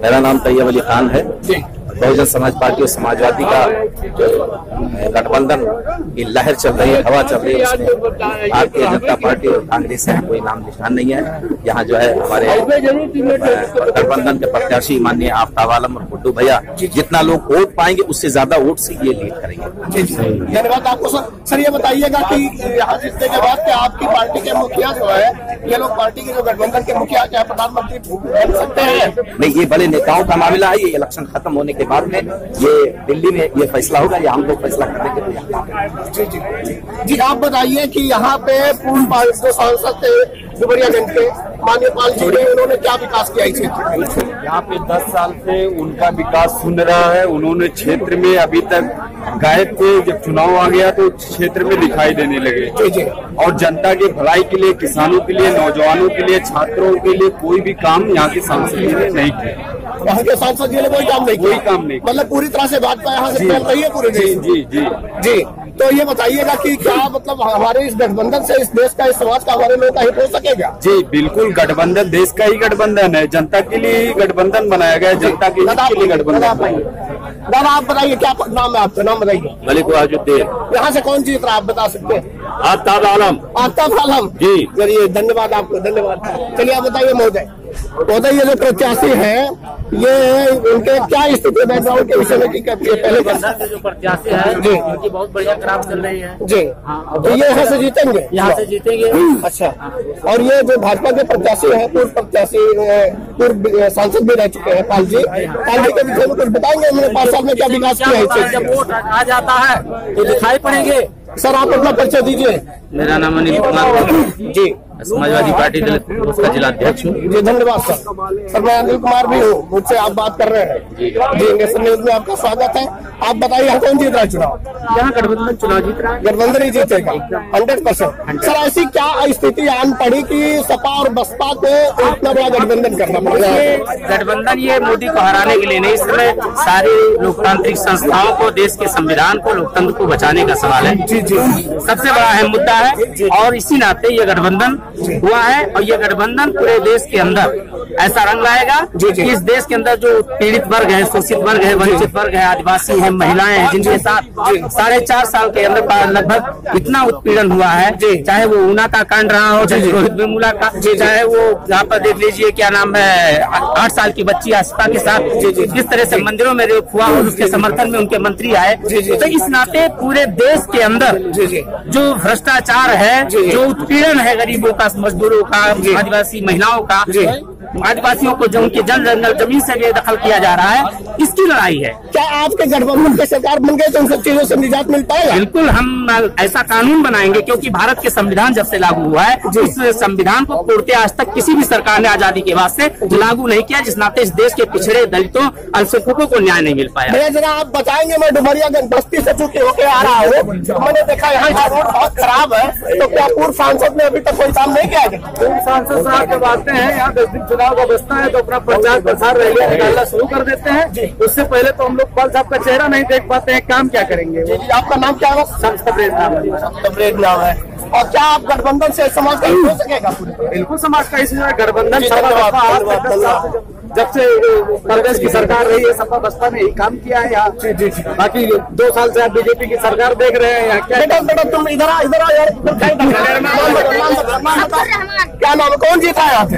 मेरा नाम तैयब अली खान है। बहुजन समाज पार्टी और समाजवादी का जो गठबंधन की लहर चल रही है, हवा चल रही है, उसमें भारतीय जनता पार्टी और कांग्रेस है कोई नाम निशान नहीं है। यहाँ जो है हमारे गठबंधन के प्रत्याशी माननीय आफ्ताब आलम और गुड्डू भैया जितना लोग वोट पाएंगे उससे ज्यादा वोट से ये लीड करेंगे। धन्यवाद आपको सर। ये बताइएगा कि यहाँ जीतने के बाद क्या आपकी पार्टी के मुखिया जो है, ये लोग पार्टी के जो गठबंधन के मुखिया क्या प्रधानमंत्री बन सकते हैं? नहीं, ये बड़े नेताओं का मामला है। ये इलेक्शन खत्म होने के बाद में ये दिल्ली में ये फैसला होगा, या हम लोग फैसला करने के लिए। जी आप बताइए कि यहाँ पे पूर्व सांसद थे डुमरियागंज के माननीय पाल जी ने, उन्होंने क्या विकास किया इस क्षेत्र में? यहाँ पे 10 साल से उनका विकास सुन रहा है। उन्होंने क्षेत्र में अभी तक गायब थे, जब चुनाव आ गया तो क्षेत्र में दिखाई देने लगे। जी और जनता की भलाई के लिए, किसानों के लिए, नौजवानों के लिए, छात्रों के लिए कोई भी काम यहाँ के सांसद जी ने नहीं किया। यहाँ के सांसद जी ने कोई काम नहीं, मतलब पूरी तरह से भाजपा यहाँ से फैल रही है पूरे देश। जी तो ये बताइएगा कि क्या मतलब हमारे इस गठबंधन से इस देश का, इस समाज का, हमारे लोगों का हित हो सकेगा? जी बिल्कुल, गठबंधन देश का ही गठबंधन है, जनता के लिए ही गठबंधन बनाया गया है, जनता के लिए गठबंधन। दादा आप बताइए क्या नाम है आपका? नाम बताइए। मलिक वाजुद्दीन। यहाँ से कौन जीत रहा है आप बता सकते हैं? आफ्ताब आलम। आफ्ताब आलम जी, चलिए धन्यवाद आपको, धन्यवाद। चलिए आप बताइए महोदय, ये जो प्रत्याशी है ये उनके क्या स्थिति बैकग्राउंड के विषय में पहले के जो प्रत्याशी है जी, उनकी बहुत बढ़िया काम चल रही है जी। तो ये यहाँ से जीतेंगे? यहाँ से जीतेंगे। अच्छा, और ये जो भाजपा के प्रत्याशी है, पूर्व प्रत्याशी, पूर्व सांसद भी रह चुके हैं पाल जी के विषय में कुछ बताएंगे? उन्होंने 5 साल में क्या विकास किया है? जब वोट आ जाता है तो दिखाई पड़ेंगे। सर आप अपना परिचय दीजिए। मेरा नाम अनिल कुमार जी, समाजवादी पार्टी का जिला अध्यक्ष हूँ। जी धन्यवाद सर मैं अनिल कुमार भी हूँ, मुझसे आप बात कर रहे हैं जी। नेशन न्यूज में आपका स्वागत है। आप बताइए कौन जीत रहा है चुनाव? यहाँ गठबंधन चुनाव जीत रहा है। गठबंधन ही जीतेगा 100%। सर ऐसी क्या स्थिति आन पड़ी कि सपा और बसपा को इतना बड़ा गठबंधन करना पड़ रहा है? गठबंधन ये मोदी को हराने के लिए नहीं, इसमें सारी लोकतांत्रिक संस्थाओं को, देश के संविधान को, लोकतंत्र को बचाने का सवाल है। जी सबसे बड़ा अहम मुद्दा है, और इसी नाते ये गठबंधन हुआ है। और ये गठबंधन पूरे देश के अंदर ऐसा रंग लाएगा कि इस देश के अंदर जो पीड़ित वर्ग है, शोषित वर्ग है, वंचित वर्ग है, आदिवासी है, महिलाएं हैं, जिनके साथ 4.5 साल के अंदर लगभग इतना उत्पीड़न हुआ है, चाहे वो ऊना का कांड रहा हो, चाहे रोहित वेमुला का, चाहे वो यहाँ पर देख लीजिए क्या नाम है 8 साल की बच्ची आस्था के साथ किस तरह से मंदिरों में रेप हुआ और उसके समर्थन में उनके मंत्री आए। तो इस नाते पूरे देश के अंदर जो भ्रष्टाचार है, जो उत्पीड़न है गरीबों का, मजदूरों का, आदिवासी महिलाओं का, आदिवासियों को जो उनके जंगल जमीन से बेदखल किया जा रहा है, इसकी लड़ाई है। क्या आपके गठबंधन के सरकार बन गए तो उन सब चीजों से निजात मिल पाएगा? बिल्कुल, हम ऐसा कानून बनाएंगे क्योंकि भारत के संविधान जब से लागू हुआ है, इस संविधान को तोड़ते आज तक किसी भी सरकार ने आजादी के बाद से लागू नहीं किया, जिस नाते इस देश के पिछड़े दलितों, अल्पसंख्यकों को न्याय नहीं मिल पाया। भैया जरा आप बताएंगे, मैं डुमरियागंज बस्ती से चुके होके आ रहा हूँ, मैंने देखा यहाँ का रोड बहुत खराब है, तो क्या पूर्व सांसद ने अभी तक कोई काम नहीं किया? पूर्व सांसद साहब जब आते हैं यहाँ 10 दिन चुनाव का बचता है तो अपना प्रचार प्रसार रैलियां निकालना शुरू कर देते हैं। उससे पहले तो हम लोग पाल साहब का चेहरा नहीं देख पाते हैं, काम क्या करेंगे? आपका नाम क्या है? तब्रेज नाम है। और क्या आप गठबंधन से समाज का हित हो सकेगा? बिल्कुल समाज का हित है गठबंधन। जब से कांग्रेस की सरकार रही है, सपा बसपा ने ही काम किया है यहाँ। बाकी 2 साल से आप बीजेपी की सरकार देख रहे हैं यहाँ। क्या बेटा तुम इधर आ यार, क्या नाम, कौन जीता है यहाँ से?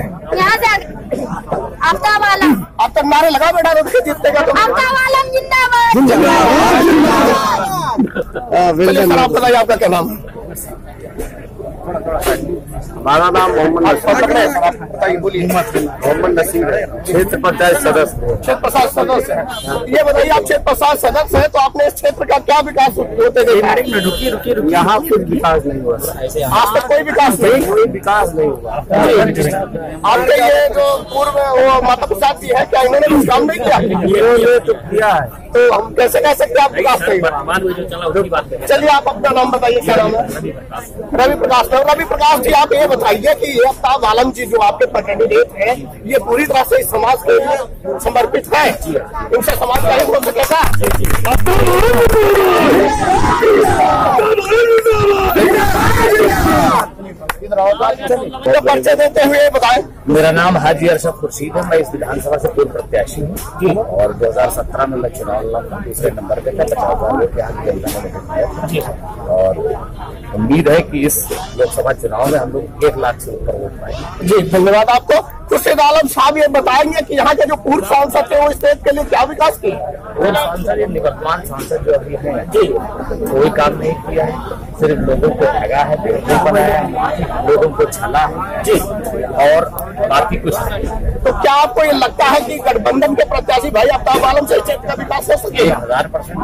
आफ्ताब आलम। आप तक नारे लगा बेटा, रोड के जीतेगा तो। आफ्ताब आलम जिंदाबाद। सर आप बताइए आपका क्या नाम है? हमारा नाम मोहम्मद नसीम है, क्षेत्र पंचायत सदस्य। क्षेत्र प्रसाद सदस्य है। ये बताइए आप क्षेत्र प्रसाद सदस्य है तो आपने इस क्षेत्र का क्या विकास होते गए? यहाँ कुछ विकास नहीं हुआ, आज तक कोई विकास नहीं हुआ। आपके ये जो पूर्व माता प्रसाद जी है, क्या इन्होंने कुछ काम नहीं किया? ये तो किया है, तो हम कैसे कह सकते हैं आप विकास नहीं हुआ? चलिए आप अपना नाम बताइए, क्या नाम है? रवि प्रकाश। रवि प्रकाश जी आप ये बताइए कि ये आफ्ताब आलम जी जो आपके कैंडिडेट हैं, ये पूरी तरह से इस समाज के लिए समर्पित है, इनसे समाज का हित हो सकेगा? इधर तो परिचय देते हुए बताएं। मेरा नाम हाजी अरशद खुर्शीद है। मैं इस विधानसभा से पूर्व प्रत्याशी हूँ और 2017 में मैं चुनाव लड़ा, दूसरे नंबर पे था, 50,000 वोट यहाँ की और उम्मीद है कि इस लोकसभा चुनाव में हम लोग 1 लाख से ऊपर वोट पाएंगे। जी धन्यवाद आपको। खुर्शीद आलम साहब ये बताएंगे कि यहाँ के जो पूर्व सांसद थे वो स्टेट के लिए क्या विकास किए? पूर्व सांसद ये निवर्तमान सांसद जो अभी हैं कोई काम नहीं किया है, सिर्फ लोगों को ठगा है, बेवकूफ बनाया है, लोगों को छला है जी, और बाकी कुछ नहीं। तो क्या आपको ये लगता है कि गठबंधन के प्रत्याशी भाई आफ्ताब आलम से क्षेत्र का विकास हो सकेगा? 1000%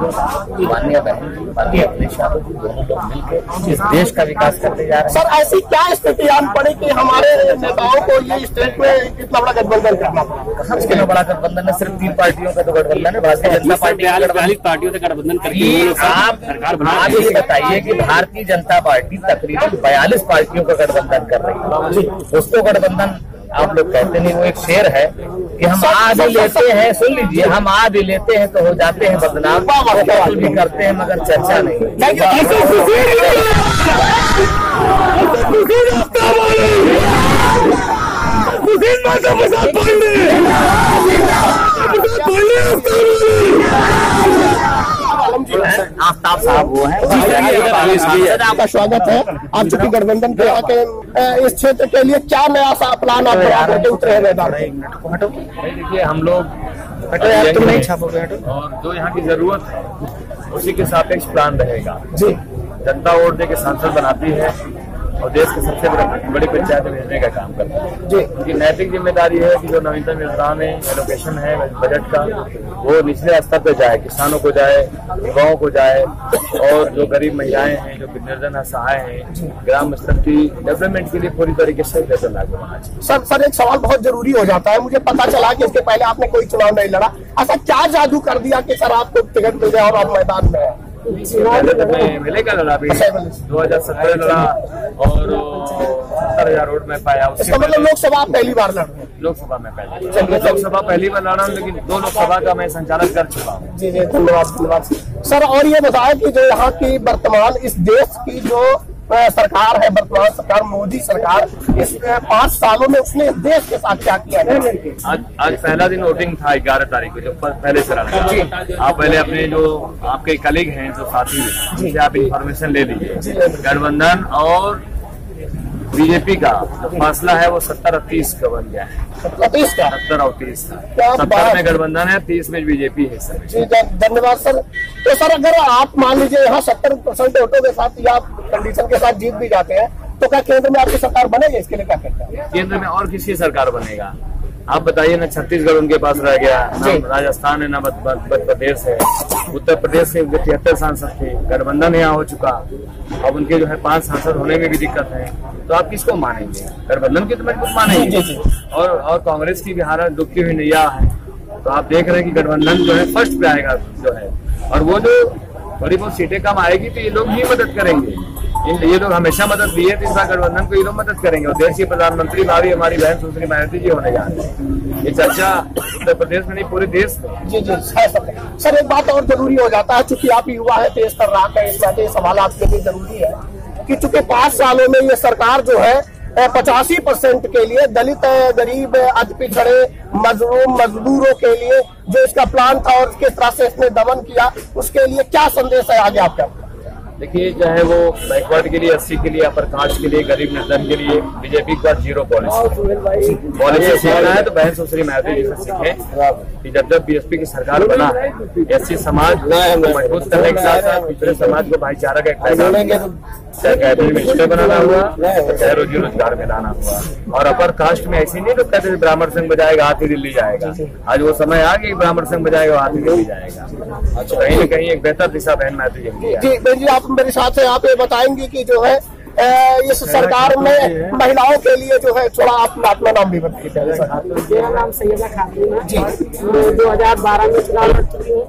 माननीय बहन माननीय अखिलेश यादव जी दोनों लोग मिलकर इस देश का विकास करते जा रहे हैं। सर ऐसी क्या स्थिति आन पड़ी कि हमारे नेताओं को ये स्टेट में इतना बड़ा गठबंधन करना पड़ा? इसके लिए बड़ा गठबंधन है, सिर्फ 3 पार्टियों का तो गठबंधन है। भारतीय जनता पार्टी 42 पार्टियों से गठबंधन करके आप ये बताइए कि भारतीय जनता पार्टी तकरीबन 42 पार्टियों का गठबंधन कर रही है, उसको गठबंधन आप लोग कहते नहीं। वो एक शेर है कि हम आदि लेते हैं, सुन लीजिए, हम आदि लेते हैं तो हो जाते हैं बदनाम, कत्ल भी करते हैं मगर चर्चा नहीं। आफ्ताब साहब वो है। आपका स्वागत है। आप चूंकि गठबंधन के यहाँ के इस क्षेत्र के लिए क्या नया सा प्लान आप करके उतरे हैं मैदान में? देखिए हम लोग तुम नहीं छापोगे और जो यहाँ की जरूरत है उसी के सापेक्ष प्लान रहेगा जी। जनता वोट दे के सांसद बनाती है और देश के सबसे बड़ी पंचायत में भेजने का काम करता है जी। उनकी नैतिक जिम्मेदारी है कि जो नवीनतम योजनाएं एलोकेशन है बजट का वो निचले स्तर पे जाए, किसानों को जाए, युवाओं को जाए और जो गरीब महिलाएं हैं, जो निर्धन असहाय हैं, ग्राम स्तर की डेवलपमेंट के लिए पूरी तरीके से बेहतर लागू होना चाहिए। सर एक सवाल बहुत जरूरी हो जाता है। मुझे पता चला कि इसके पहले आपने कोई चुनाव नहीं लड़ा, ऐसा क्या जादू कर दिया कि सर आपको टिकट मिल गया और आप मैदान में? पहले तो मैं एमएलए का लड़ा भी 2017 लड़ा और 70,000 वोट में पाया। उसके मतलब लोकसभा पहली बार लड़ रहे हैं? लोकसभा में लोकसभा पहली बार लड़ा हूँ, लेकिन 2 लोकसभा का मैं संचालन कर चुका हूँ। जी धन्यवाद सर। और ये बताया कि जो यहाँ की वर्तमान इस देश की जो सरकार है, वर्तमान सरकार मोदी सरकार, इस 5 सालों में उसने इस देश के साथ क्या किया है? आज पहला दिन वोटिंग था 11 तारीख को, जो पहले चला था। आप पहले अपने जो आपके कलीग हैं, जो साथी हैं, उनसे आप इंफॉर्मेशन ले लीजिए। गठबंधन और बीजेपी का जो फासला है वो 70 और 30 का बन गया है। 70 और 30 70 में गठबंधन है, 30 में बीजेपी है सर। जी धन्यवाद सर। तो सर अगर आप मान लीजिए यहाँ 70% वोटों के साथ या कंडीशन के साथ जीत भी जाते हैं तो क्या केंद्र में आपकी सरकार बनेगी? इसके लिए क्या कहते हैं? केंद्र में और किसी सरकार बनेगा? आप बताइए ना, छत्तीसगढ़ उनके पास रह गया, ना राजस्थान है, ना मध्य प्रदेश है, उत्तर प्रदेश से 73 सांसद थे, गठबंधन यहाँ हो चुका, अब उनके जो है 5 सांसद होने में भी दिक्कत है। तो आप किसको मानेंगे? गठबंधन की तो मजबूत मानेंगे। और कांग्रेस की भी हालत डूबती हुई नैया है। तो आप देख रहे हैं कि गठबंधन जो है फर्स्ट पे आएगा जो है, और वो जो थोड़ी बहुत सीटें कम आएगी तो ये लोग ही मदद करेंगे। ये लोग हमेशा मदद दिए, तो इस बार गठबंधन को ये लोग मदद करेंगे। और देश की प्रधानमंत्री भाभी हमारी बहन सुश्री मायावती जी होने जा रहे हैं। ये चर्चा उत्तर प्रदेश में नहीं, पूरे देश में। जी सर एक बात और जरूरी हो जाता है, चूंकि आप युवा है, तेज कर रहा है, इस बात ये सवाल आपके लिए जरूरी है कि चूंकि 5 सालों में ये सरकार जो है 85% के लिए दलित, गरीब, अति पिछड़े, मजदूरों के लिए जो इसका प्लान था और किस तरह से इसने दमन किया, उसके लिए क्या संदेश है आगे आपका? देखिए, चाहे वो बैकवर्ड के लिए, 80 के लिए, अपर कास्ट के लिए, गरीब निर्धन के लिए, बीजेपी के पास 0 पॉलिसी सीखना है तो बहन सुश्री मायावती जी से सीखें कि जब बीएसपी की सरकार बना है, एससी समाज को मजबूत करने के साथ साथ दूसरे समाज को भाईचारा का एक पैगाम, चाहे कैबिनेट मिनिस्टर बनाना हुआ, चाहे रोजी रोजगार में लाना हुआ। और अपर कास्ट में ऐसी नहीं, तो कहते थे ब्राह्मण संघ बजाएगा हाथ ही दिल्ली जाएगा। आज वो समय आ गया, ब्राह्मण संघ बजाएगा हाथ ही दिल्ली जाएगा। कहीं न कहीं एक बेहतर दिशा बहन मायावती जी। आप मेरे साथ है, आप ये बताएंगे कि जो है इस सरकार में महिलाओं के लिए जो है, थोड़ा आप अपना नाम भी बताइए। मेरा नाम सैयदा खातून है जी। 2012 में चुनाव लड़ चुकी हूँ,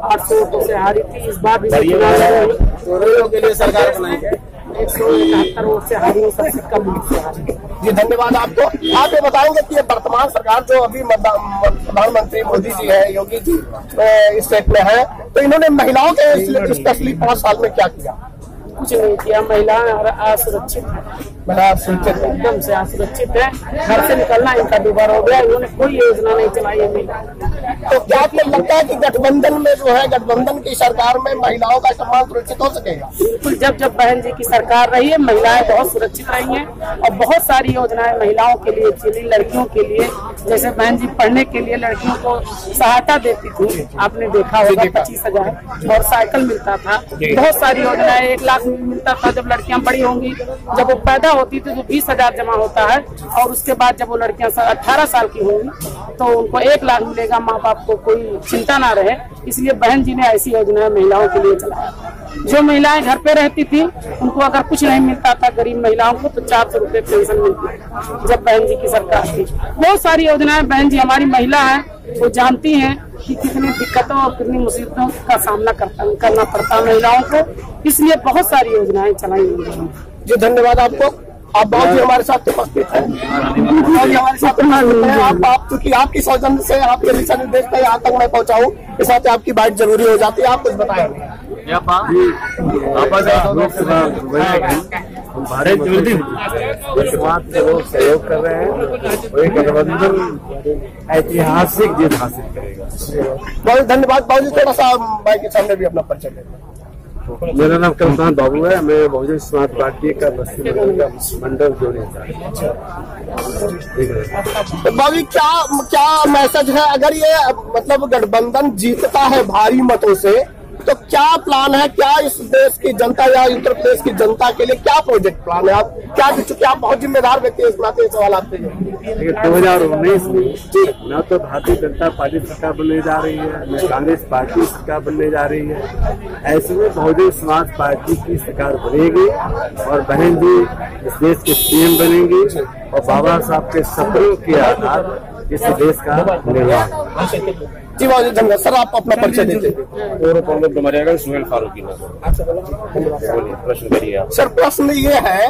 800 वोटों से हारी थी। इस बार भी के लिए सरकार बनाई है, 171 वोट से हारी हूँ, सबसे कम वोट से हारी। जी धन्यवाद आपको। आप ये बताएंगे कि ये वर्तमान सरकार जो अभी प्रधानमंत्री मोदी जी है, योगी जी स्टेट में है, तो इन्होंने महिलाओं के स्पेशली 5 साल में क्या किया? कुछ नहीं किया। महिलाएं असुरक्षित है, बड़ा सुरक्षित, एकदम से असुरक्षित है। घर से निकलना इनका दुबारा हो गया। इन्होंने कोई योजना नहीं चलाई है महिला। तो क्या आपको लगता है कि गठबंधन में जो है, गठबंधन की सरकार में महिलाओं का सम्मान सुरक्षित हो सकेगा? बिल्कुल, जब बहन जी की सरकार रही है महिलाएं बहुत सुरक्षित रही हैं और बहुत सारी योजनाएं महिलाओं के लिए चली, लड़कियों के लिए। जैसे बहन जी पढ़ने के लिए लड़कियों को सहायता देती थी, आपने देखा होगा, 25,000 और साइकिल मिलता था। बहुत सारी योजनाएं, 1 लाख मिलता था जब लड़कियां बड़ी होंगी। जब वो पैदा होती थी तो 20,000 जमा होता है और उसके बाद जब वो लड़कियां 18 साल की होंगी तो उनको 1 लाख मिलेगा। माँ बाप को कोई चिंता ना रहे, इसलिए बहन जी ने ऐसी योजनाएं महिलाओं के लिए चलाया। जो महिलाएं घर पे रहती थी उनको अगर कुछ नहीं मिलता था, गरीब महिलाओं को, तो 400 रुपए पेंशन मिलती जब बहन जी की सरकार थी। बहुत सारी योजनाएं बहन जी हमारी महिला है, वो जानती हैं कि कितनी दिक्कतों और कितनी मुसीबतों का सामना करना पड़ता है महिलाओं को, इसलिए बहुत सारी योजनाएं चलाई गई हैं। जी धन्यवाद आपको। आप बहुत ही हमारे साथ उपस्थित हैं, हमारे साथ आप चूंकि आपकी सौजन्य से, आपके दिशा निर्देश पे यहाँ तक मैं पहुँचाऊँ, इस साथ आपकी बात जरूरी हो जाती है। आप कुछ बताएंगे? भारत जोड़ी समाज से लोग सहयोग कर रहे हैं, वही गठबंधन ऐतिहासिक जीत हासिल करेगा। बहुत धन्यवाद बाबू जी। थोड़ा सा भाई के सामने भी अपना परिचय दें। मेरा नाम कमसान बाबू है, मैं बहुजन समाज पार्टी का बस्ती मंडल जोड़े। तो बाबू क्या मैसेज है, अगर ये मतलब गठबंधन जीतता है भारी मतों से, तो क्या प्लान है, क्या इस देश की जनता या उत्तर प्रदेश की जनता के लिए क्या प्रोजेक्ट प्लान है? आप क्या, चूंकि आप बहुत जिम्मेदार व्यक्ति है, इस नाते सवाल आपसे। 2019 में न तो भारतीय जनता पार्टी सरकार बनने जा रही है, न कांग्रेस पार्टी सरकार बनने जा रही है। ऐसे में बहुजन समाज पार्टी की सरकार बनेगी और बहन जी इस देश के सीएम बनेंगी और बाबा साहब के सपनों के आधार इस देश का निर्माण। जी बहुत धन्यवाद सर, आप अपना परिचय देते। सुहेल फारूकी। प्रश्न करिए आप। सर प्रश्न ये है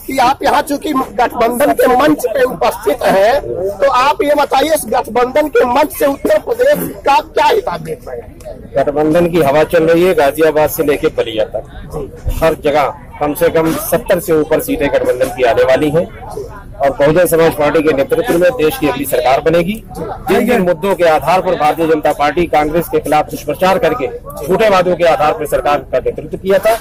कि आप यहाँ चूंकि गठबंधन के मंच पे उपस्थित हैं, तो आप ये बताइए इस गठबंधन के मंच से उत्तर प्रदेश का क्या हिसाब देख रहे हैं? गठबंधन की हवा चल रही है गाजियाबाद से लेके बलिया तक, हर जगह कम से कम 70 से ऊपर सीटें गठबंधन की आने वाली हैं और बहुजन समाज पार्टी के नेतृत्व में देश की अगली सरकार बनेगी। जिन मुद्दों के आधार पर भारतीय जनता पार्टी कांग्रेस के खिलाफ दुष्प्रचार करके झूठे वादों के आधार पर सरकार का नेतृत्व किया था,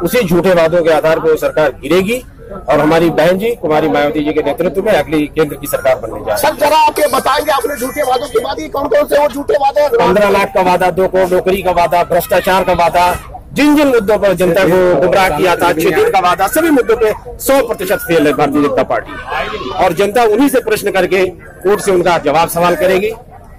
उसी झूठे वादों के आधार पर वो सरकार गिरेगी और हमारी बहन जी कुमारी मायावती जी के नेतृत्व में अगली केंद्र की सरकार बनने जा रही है। सर जरा आप ये बताएंगे, आपने झूठे वादों की बात की, कौन कौन से वो झूठे वादे? 15 लाख का वादा, 2 करोड़ नौकरी का वादा, भ्रष्टाचार का वादा, जिन मुद्दों पर जनता को गुमराह किया था, 6 दिन का वादा, सभी मुद्दों पे 100% फेल है भारतीय जनता पार्टी और जनता उन्हीं से प्रश्न करके वोट से उनका जवाब सवाल करेगी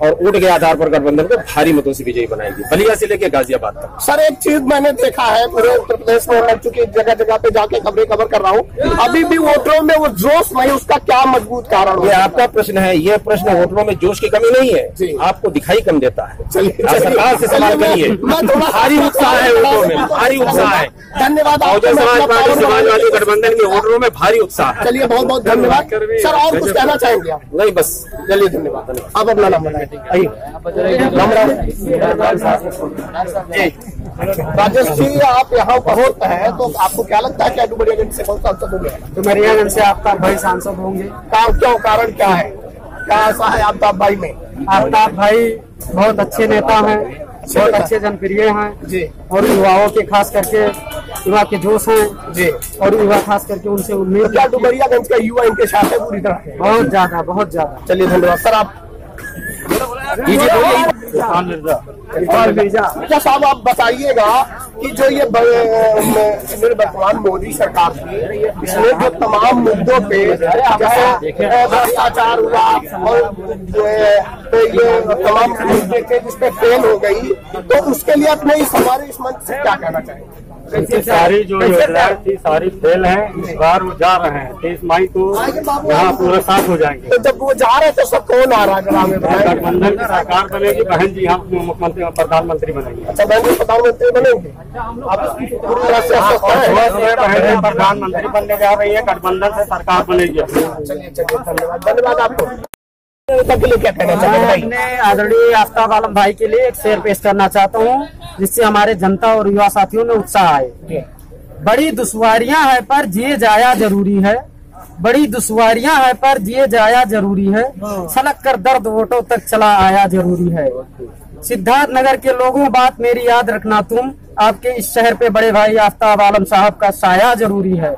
और वोट के आधार पर गठबंधन को भारी मतों से विजयी बनाएगी, बलिया से लेकर गाजियाबाद तक। सर एक चीज मैंने देखा है पूरे उत्तर प्रदेश में, मैं चूंकि जगह जगह पे जाके खबरें कवर कर रहा हूँ, अभी भी वोटरों में वो जोश नहीं, उसका क्या मजबूत कारण? ये आपका प्रश्न है, ये प्रश्न वोटरों में जोश की कमी नहीं है, आपको दिखाई कम देता है। सरकार से सवाल करिए, भारी उत्साह है वोटरों में, भारी उत्साह है। धन्यवाद। बहुजन समाज पार्टी समाजवादी गठबंधन के वोटरों में भारी उत्साह है। चलिए बहुत बहुत धन्यवाद सर। और कुछ कहना चाहेंगे आप? नहीं बस, चलिए धन्यवाद। आप अपना नाम बताइए। राजेश जी आप यहाँ बहुत है, तो आपको क्या लगता है क्या डुमरियागंज से कौन सांसद होंगे? डुमरियागंज से आफ्ताब भाई सांसद होंगे। क्यों, कारण क्या है, क्या ऐसा है आफ्ताब भाई में? आफ्ताब भाई बहुत अच्छे नेता हैं, बहुत अच्छे जनप्रिय हैं जी, और युवाओं के खास करके युवा के जोश हैं जी, और युवा खास करके उनसे उम्मीद। क्या डुमरियागंज का युवा इनके साथ है पूरी तरह? बहुत ज्यादा, बहुत ज्यादा। चलिए धन्यवाद सर। आप क्या साहब आप बताइएगा कि जो ये वर्तमान मोदी सरकार थी, इसने जो तमाम मुद्दों पे जैसे भ्रष्टाचार हुआ और ये तमाम मुद्दे थे जिसपे फेल हो गई, तो उसके लिए अपने हमारे इस मंच से क्या कहना चाहेंगे? सारी जो योजनाएं थी सारी फेल है, इस बार वो जा रहे हैं 23 मई को यहाँ पूरा साफ हो जाएंगे। तो जब वो जा रहे तो सब कौन आ रहा है? गठबंधन की सरकार बनेगी, बहन जी यहाँ मुख्यमंत्री प्रधानमंत्री बनेगी। अच्छा बहन जी प्रधानमंत्री बनेंगे, आप पूरी तरह से बहन जी प्रधानमंत्री बनने जा रही है, गठबंधन से सरकार बनेगी। चलिए धन्यवाद। धन्यवाद आपको। के लिए क्या कहना चाहते हैं? अपने आदरणीय आफ्ताब आलम भाई के लिए एक शेर पेश करना चाहता हूँ जिससे हमारे जनता और युवा साथियों में उत्साह आए। बड़ी दुश्वारियां है पर जिए जाया जरूरी है, बड़ी दुश्वारियां है पर जिए जाया जरूरी है, सलग कर दर्द वोटों तक चला आया जरूरी है। सिद्धार्थ नगर के लोगों बात मेरी याद रखना तुम, आपके इस शहर पे बड़े भाई आफ्ताब आलम साहब का साया जरूरी है।